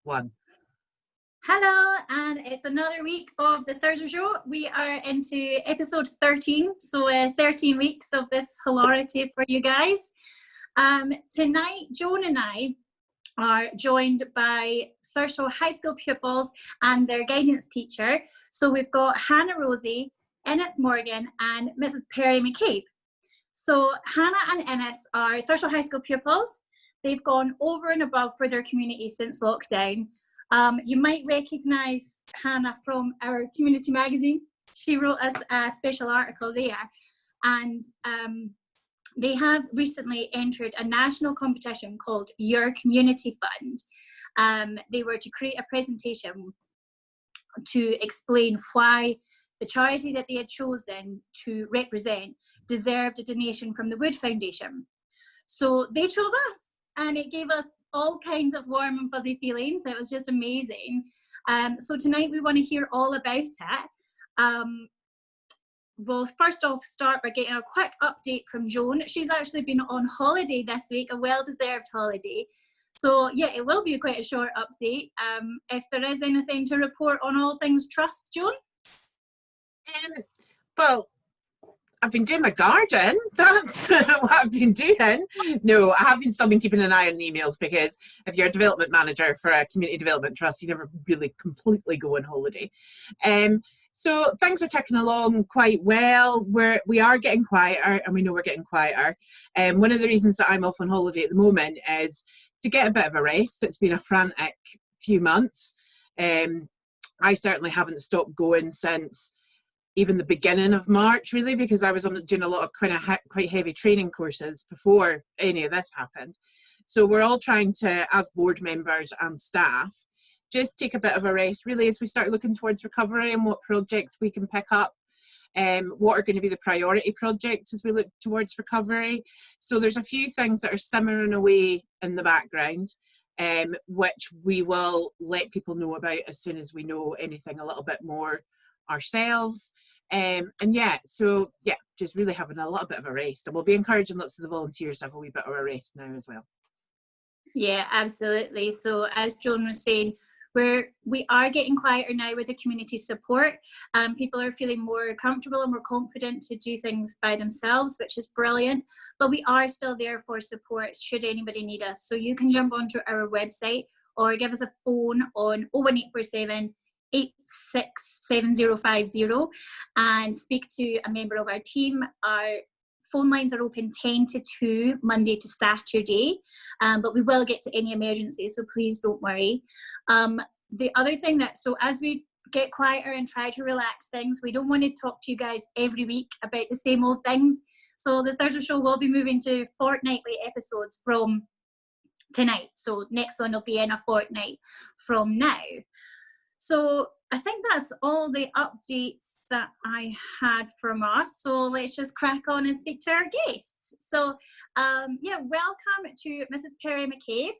One. Hello, and it's another week of the Thurso Show. We are into episode 13, so 13 weeks of this hilarity for you guys. Tonight, Joan and I are joined by Thurso High School pupils and their guidance teacher. So we've got Hannah Rosie Innes Morgan and Mrs. Perrie McCabe. So Hannah and Innes are Thurso High School pupils. They've gone over and above for their community since lockdown. You might recognise Hannah from our community magazine. She wrote us a special article there, and they have recently entered a national competition called Your Community Fund. They were to create a presentation to explain why the charity that they had chosen to represent deserved a donation from the Wood Foundation. So they chose us, and it gave us all kinds of warm and fuzzy feelings. It was just amazing. So tonight we want to hear all about it. We'll first off start by getting a quick update from Joan. She's actually been on holiday this week, a well-deserved holiday. So yeah, it will be quite a short update. If there is anything to report on all things trust, Joan? Well, I've been doing my garden. That's what I've been doing. No, I have still been keeping an eye on the emails, because if you're a development manager for a community development trust, you never really completely go on holiday. So things are ticking along quite well. We are getting quieter, and we know we're getting quieter. One of the reasons that I'm off on holiday at the moment is to get a bit of a rest. It's been a frantic few months. I certainly haven't stopped going since even the beginning of March, really, because I was doing a lot of quite heavy training courses before any of this happened. So we're all trying to, as board members and staff, just take a bit of a rest, really, as we start looking towards recovery and what projects we can pick up, what are going to be the priority projects as we look towards recovery. So there's a few things that are simmering away in the background, which we will let people know about as soon as we know anything a little bit more ourselves. And yeah, so yeah, just really having a little bit of a rest, and we'll be encouraging lots of the volunteers to have a wee bit of a rest now as well. Yeah, absolutely. So as Joan was saying, we are getting quieter now with the community support. People are feeling more comfortable and more confident to do things by themselves, which is brilliant. But we are still there for support should anybody need us. So you can jump onto our website or give us a phone on 01847 867050 and speak to a member of our team. Our phone lines are open 10 to 2 Monday to Saturday, but we will get to any emergencies, so please don't worry. The other thing so as we get quieter and try to relax things, we don't want to talk to you guys every week about the same old things. So the Thurso Show will be moving to fortnightly episodes from tonight. So next one will be in a fortnight from now. So I think that's all the updates that I had from us. So let's just crack on and speak to our guests. So yeah, welcome to Mrs. Perrie McCabe.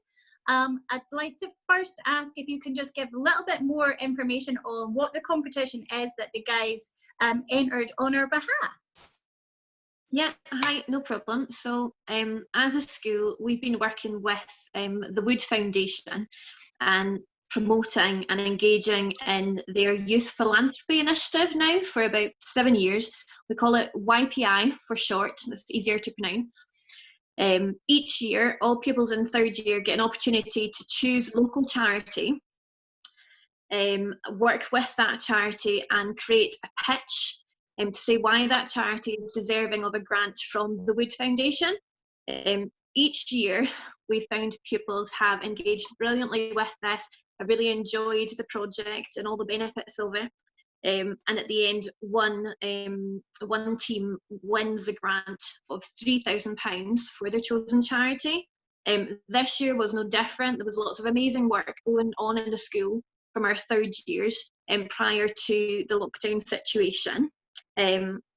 I'd like to first ask if you can just give a little bit more information on what the competition is that the guys entered on our behalf. Yeah, hi, no problem. So as a school, we've been working with the Wood Foundation and promoting and engaging in their Youth Philanthropy Initiative now for about 7 years. We call it YPI for short, that's easier to pronounce. Each year, all pupils in third year get an opportunity to choose local charity, work with that charity and create a pitch to say why that charity is deserving of a grant from the Wood Foundation. Each year, we found pupils have engaged brilliantly with this, have really enjoyed the project and all the benefits of it. And at the end, one team wins a grant of £3,000 for their chosen charity. This year was no different. There was lots of amazing work going on in the school from our third years prior to the lockdown situation.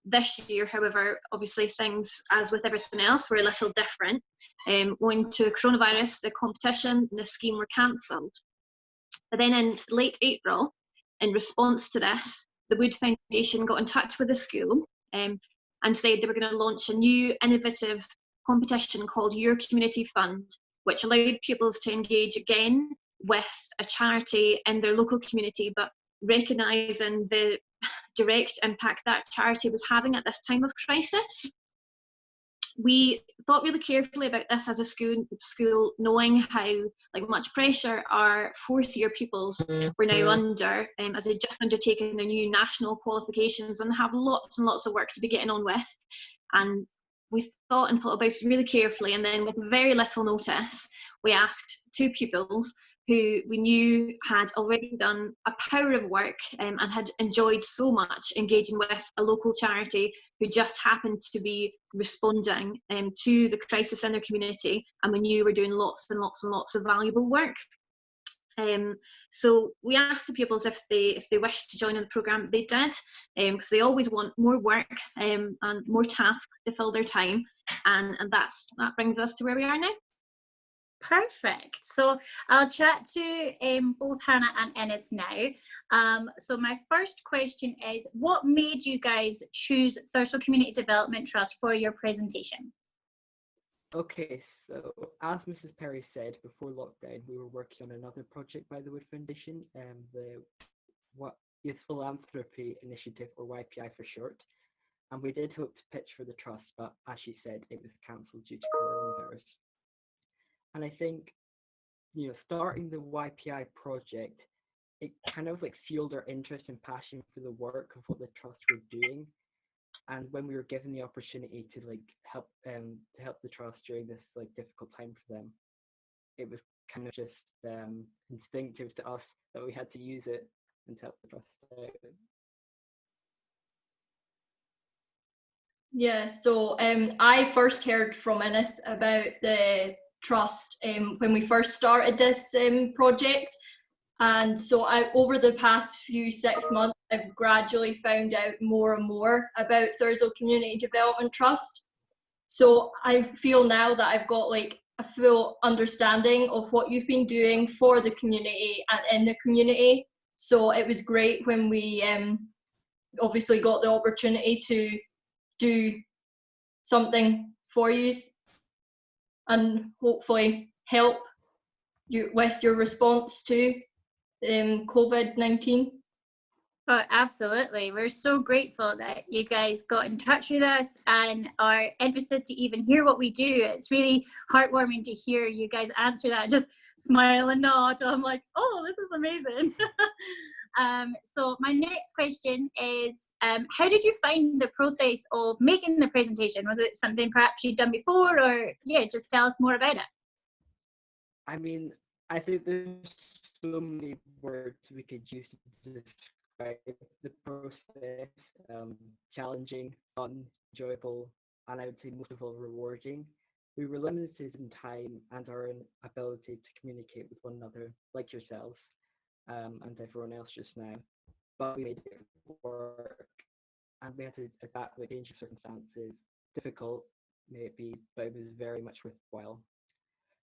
This year, however, obviously things, as with everything else, were a little different. Owing to coronavirus, the competition and the scheme were cancelled. But then in late April, in response to this, the Wood Foundation got in touch with the school and said they were going to launch a new innovative competition called Your Community Fund, which allowed pupils to engage again with a charity in their local community, but recognising the direct impact that charity was having at this time of crisis. We thought really carefully about this as a school, knowing how much pressure our fourth-year pupils were now under, as they'd just undertaken their new national qualifications and have lots and lots of work to be getting on with. And we thought about it really carefully, and then with very little notice, we asked 2 pupils who we knew had already done a power of work and had enjoyed so much engaging with a local charity who just happened to be responding to the crisis in their community, and we knew were doing lots and lots and lots of valuable work. So we asked the pupils if they wished to join in the programme. They did, because they always want more work and more tasks to fill their time, and that brings us to where we are now. Perfect. So I'll chat to both Hannah and Innes now. So my first question is, what made you guys choose Thurso Community Development Trust for your presentation? Okay, so as Mrs. Perrie said, before lockdown, we were working on another project by the Wood Foundation, the Youth Philanthropy Initiative, or YPI for short. And we did hope to pitch for the trust, but as she said, it was cancelled due to coronavirus. And I think, starting the YPI project, it kind of fueled our interest and passion for the work of what the trust were doing. And when we were given the opportunity to help the trust during this difficult time for them, it was kind of just instinctive to us that we had to use it and to help the trust out. Yeah, so I first heard from Innes about the trust when we first started this project, and so over the past 6 months I've gradually found out more and more about Thurso Community Development Trust. So I feel now that I've got a full understanding of what you've been doing for the community and in the community. So it was great when we obviously got the opportunity to do something for you and hopefully help you with your response to COVID-19. Oh, absolutely. We're so grateful that you guys got in touch with us and are interested to even hear what we do. It's really heartwarming to hear you guys answer that, just smile and nod. I'm like, oh, this is amazing. So my next question is, how did you find the process of making the presentation? Was it something perhaps you'd done before, or just tell us more about it? I mean, I think there's so many words we could use to describe the process. Challenging, fun, enjoyable, and I would say most of all rewarding. We were limited in time and our ability to communicate with one another, like yourselves. And everyone else just now, but we made it work, and we had to adapt with changing circumstances. Difficult, maybe, but it was very much worthwhile.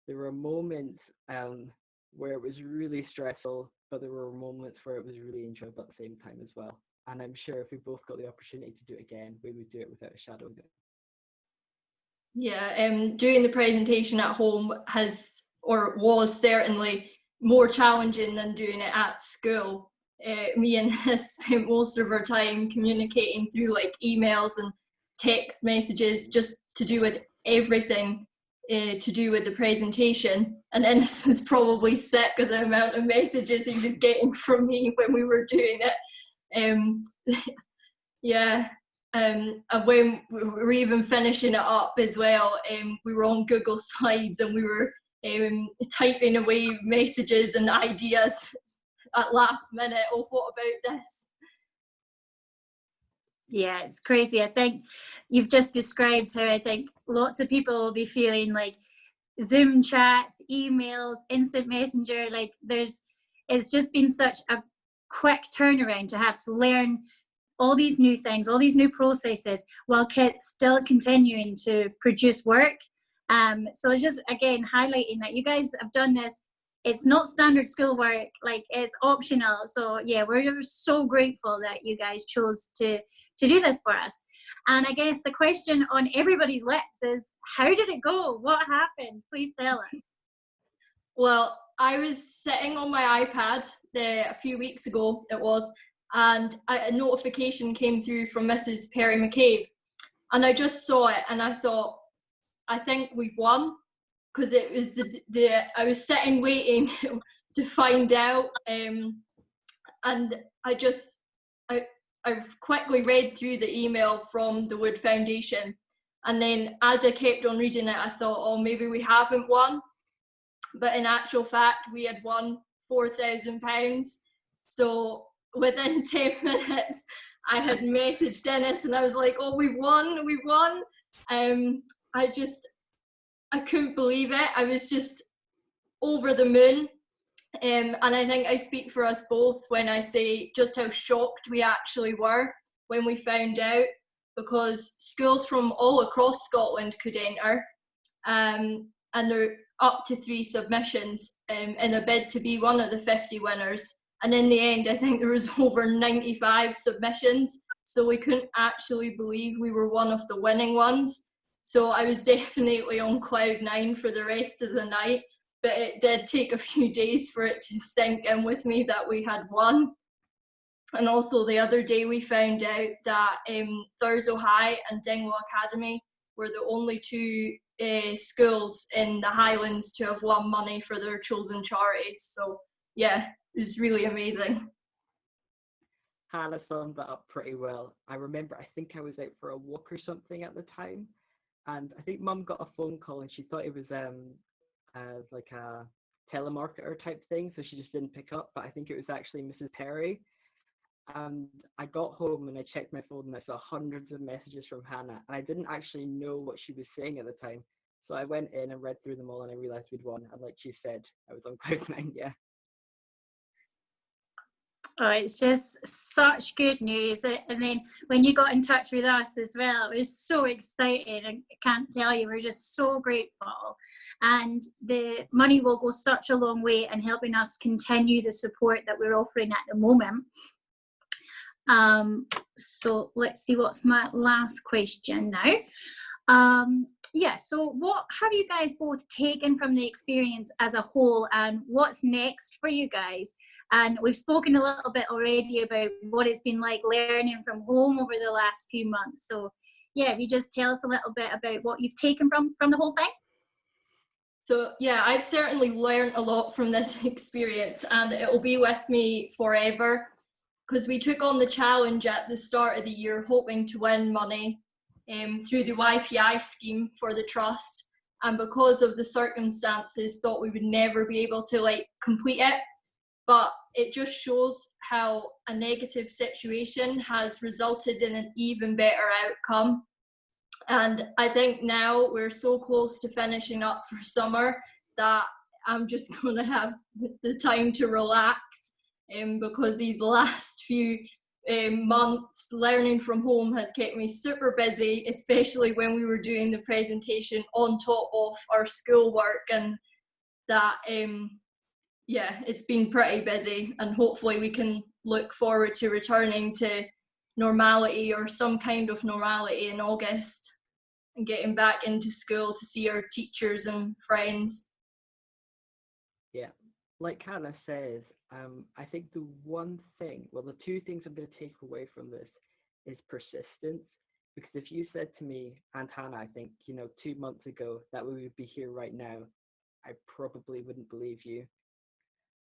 There were moments where it was really stressful, but there were moments where it was really enjoyable at the same time as well. And I'm sure if we both got the opportunity to do it again, we would do it without a shadow of it. Yeah, doing the presentation at home was certainly more challenging than doing it at school. Me and his spent most of our time communicating through emails and text messages, just to do with everything to do with the presentation. And Innes was probably sick of the amount of messages he was getting from me when we were doing it. And when we were even finishing it up as well, we were on Google Slides and we were typing away messages and ideas at last minute. Oh, what about this? Yeah, it's crazy. I think you've just described how I think lots of people will be feeling Zoom chats, emails, instant messenger, it's just been such a quick turnaround to have to learn all these new things, all these new processes, while still continuing to produce work. So it's just, again, highlighting that you guys have done this. It's not standard schoolwork, it's optional. So yeah, we're so grateful that you guys chose to do this for us. And I guess the question on everybody's lips is, how did it go? What happened? Please tell us. Well, I was sitting on my iPad a few weeks ago, it was, and a notification came through from Mrs. Perrie McCabe, and I just saw it and I thought, I think we've won, because it was I was sitting waiting to find out, and I quickly read through the email from the Wood Foundation, and then as I kept on reading it, I thought, oh, maybe we haven't won. But in actual fact, we had won £4,000. So within 10 minutes, I had messaged Dennis and I was like, oh, we've won. I couldn't believe it. I was just over the moon. And I think I speak for us both when I say just how shocked we actually were when we found out, because schools from all across Scotland could enter, and there are up to 3 submissions in a bid to be one of the 50 winners. And in the end, I think there was over 95 submissions, so we couldn't actually believe we were one of the winning ones. So I was definitely on cloud 9 for the rest of the night, but it did take a few days for it to sink in with me that we had won. And also the other day we found out that Thurso High and Dingwall Academy were the only 2 schools in the Highlands to have won money for their chosen charities. So yeah, it was really amazing. Hannah summed that up pretty well. I remember, I think I was out for a walk or something at the time, and I think Mum got a phone call and she thought it was like a telemarketer type thing, so she just didn't pick up, but I think it was actually Mrs. Perrie. And I got home and I checked my phone and I saw hundreds of messages from Hannah, and I didn't actually know what she was saying at the time. So I went in and read through them all and I realised we'd won. And like she said, I was on cloud 9, yeah. Oh, it's just such good news. And then when you got in touch with us as well, it was so exciting. I can't tell you, we're just so grateful. And the money will go such a long way in helping us continue the support that we're offering at the moment. So let's see, what's my last question now. Yeah, so what have you guys both taken from the experience as a whole, and what's next for you guys? And we've spoken a little bit already about what it's been like learning from home over the last few months. So yeah, if you just tell us a little bit about what you've taken from the whole thing. So yeah, I've certainly learned a lot from this experience, and it will be with me forever, because we took on the challenge at the start of the year hoping to win money through the YPI scheme for the trust, and because of the circumstances thought we would never be able to complete it. But it just shows how a negative situation has resulted in an even better outcome. And I think now we're so close to finishing up for summer that I'm just going to have the time to relax, because these last few months learning from home has kept me super busy, especially when we were doing the presentation on top of our schoolwork, and that yeah, it's been pretty busy, and hopefully we can look forward to returning to normality, or some kind of normality, in August, and getting back into school to see our teachers and friends. Yeah, like Hannah says, I think the one thing, well, the 2 things I'm going to take away from this is persistence. Because if you said to me and Hannah, I think, 2 months ago that we would be here right now, I probably wouldn't believe you.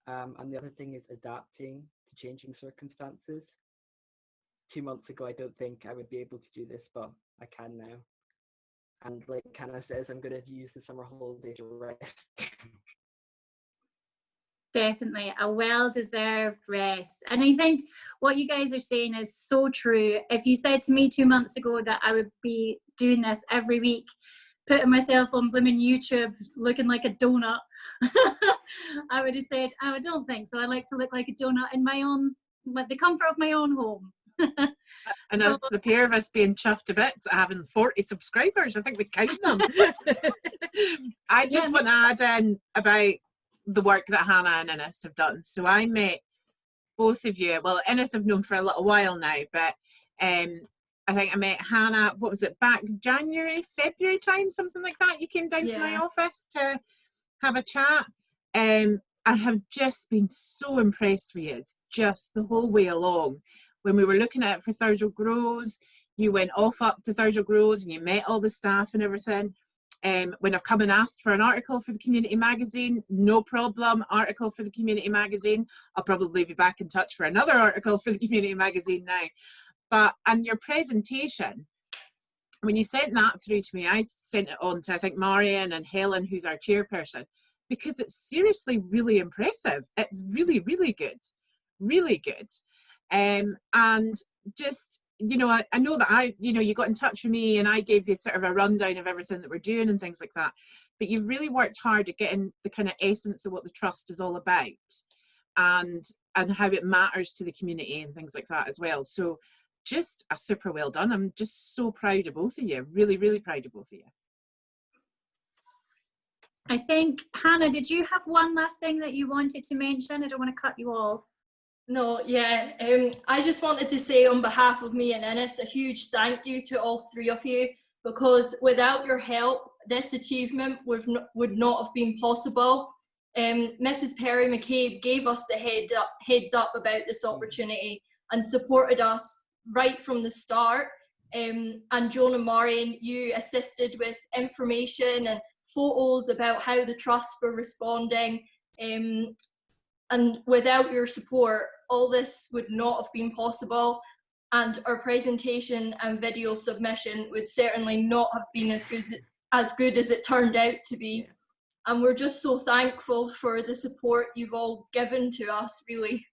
And the other thing is adapting to changing circumstances. 2 months ago, I don't think I would be able to do this, but I can now. And like Hannah says, I'm going to use the summer holiday to rest. Definitely a well-deserved rest. And I think what you guys are saying is so true. If you said to me 2 months ago that I would be doing this every week, putting myself on blooming YouTube looking like a donut, I would have said, I don't think so. I like to look like a donut in the comfort of my own home. And as the pair of us being chuffed a bit at having 40 subscribers, I think we count them. I just want to add in about the work that Hannah and Innes have done. So I met both of you, well, Innes I've known for a little while now, but I think I met Hannah, what was it, back January, February time, something like that. You came down to my office to have a chat. I have just been so impressed with you, just the whole way along. When we were looking at it for Thurso Grows, you went off up to Thurso Grows and you met all the staff and everything. When I've come and asked for an article for the community magazine, no problem, article for the community magazine. I'll probably be back in touch for another article for the community magazine now. And your presentation, when you sent that through to me, I sent it on to, I think, Marion and Helen, who's our chairperson, because it's seriously really impressive. It's really, really good, really good. And just, you know, I know that you got in touch with me and I gave you sort of a rundown of everything that we're doing and things like that, but you've really worked hard at getting the kind of essence of what the trust is all about and how it matters to the community and things like that as well. So just a super well done. I'm just so proud of both of you, really, really proud of both of you. I think, Hannah, did you have one last thing that you wanted to mention? I don't want to cut you off. No, yeah. I just wanted to say on behalf of me and Innes, a huge thank you to all three of you, because without your help, this achievement would not have been possible. Mrs. Perrie McCabe gave us the heads up about this opportunity and supported us right from the start. And Joan and Marion, you assisted with information and photos about how the trust were responding. And without your support, all this would not have been possible, and our presentation and video submission would certainly not have been as good as it turned out to be. And we're just so thankful for the support you've all given to us, really.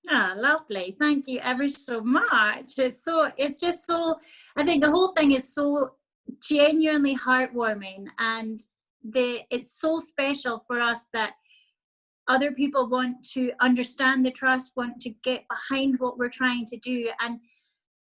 Ah, lovely. Thank you ever so much. It's just so, I think the whole thing is so genuinely heartwarming, and it's so special for us that other people want to understand the trust, want to get behind what we're trying to do, and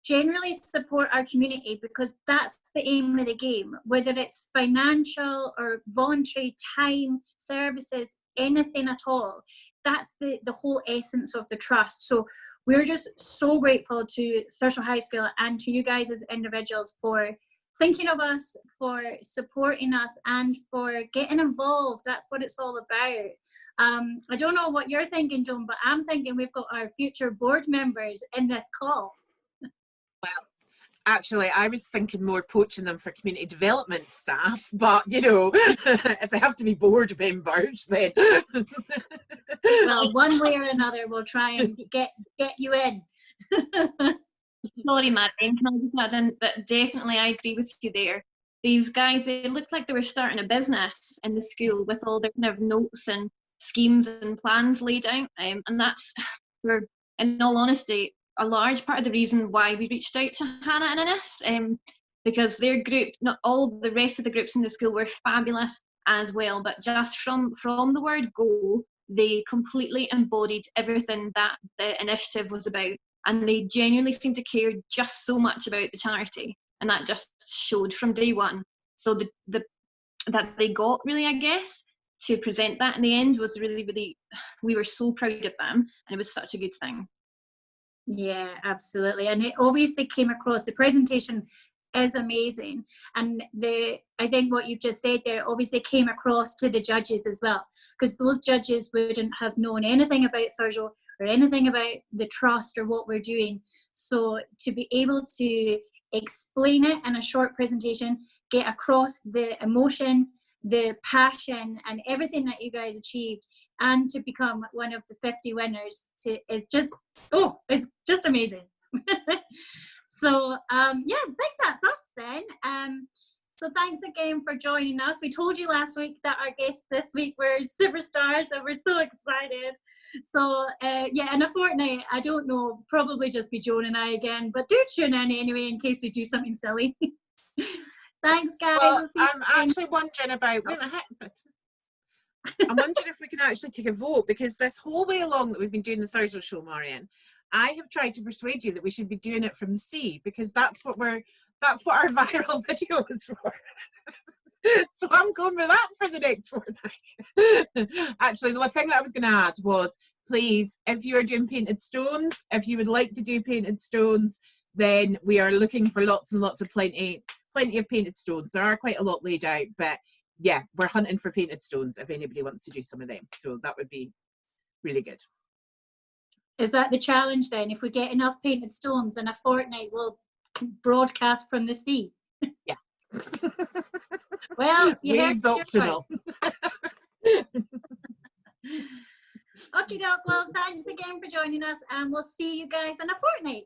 generally support our community, because that's the aim of the game, whether it's financial or voluntary time, services, anything at all. That's the whole essence of the trust. So we're just so grateful to Thurso High School and to you guys as individuals for thinking of us, for supporting us, and for getting involved. That's what it's all about. I don't know what you're thinking, Joan, but I'm thinking we've got our future board members in this call. Well, actually, I was thinking more poaching them for community development staff, but you know, if they have to be board members, then well, one way or another, we'll try and get you in. Sorry, Marion, can I just add in that definitely I agree with you there. These guys, they looked like they were starting a business in the school with all their kind of notes and schemes and plans laid out, and that's, in all honesty, a large part of the reason why we reached out to Hannah and Innes, because their group, not all the rest of the groups in the school, were fabulous as well, but just from the word go, they completely embodied everything that the initiative was about, and they genuinely seemed to care just so much about the charity, and that just showed from day one. So that they got, really, I guess, to present that in the end was really, really, we were so proud of them, and it was such a good thing. Yeah, absolutely. And it obviously came across, the presentation is amazing, and I think what you've just said there obviously came across to the judges as well, because those judges wouldn't have known anything about Thurso or anything about the trust or what we're doing. So to be able to explain it in a short presentation, get across the emotion, the passion, and everything that you guys achieved, and to become one of the 50 winners is just, it's just amazing. So yeah, I think that's us then. So thanks again for joining us. We told you last week that our guests this week were superstars, so we're so excited. So yeah, in a fortnight, I don't know, probably just be Joan and I again, but do tune in anyway in case we do something silly. Thanks, guys. Well, I'm actually wondering about, I'm wondering if we can actually take a vote, because this whole way along that we've been doing the Thurso show, Marion, I have tried to persuade you that we should be doing it from the sea, because that's what our viral video is for. So I'm going with that for the next fortnight. Actually, the one thing that I was going to add was, please, if you are doing painted stones, if you would like to do painted stones, then we are looking for lots and lots of plenty of painted stones. There are quite a lot laid out, but yeah, we're hunting for painted stones if anybody wants to do some of them. So that would be really good. Is that the challenge then? If we get enough painted stones in a fortnight, we'll broadcast from the sea. Yeah. Well, you heard Waves it optional. Okay, doc. Well, thanks again for joining us, and we'll see you guys in a fortnight.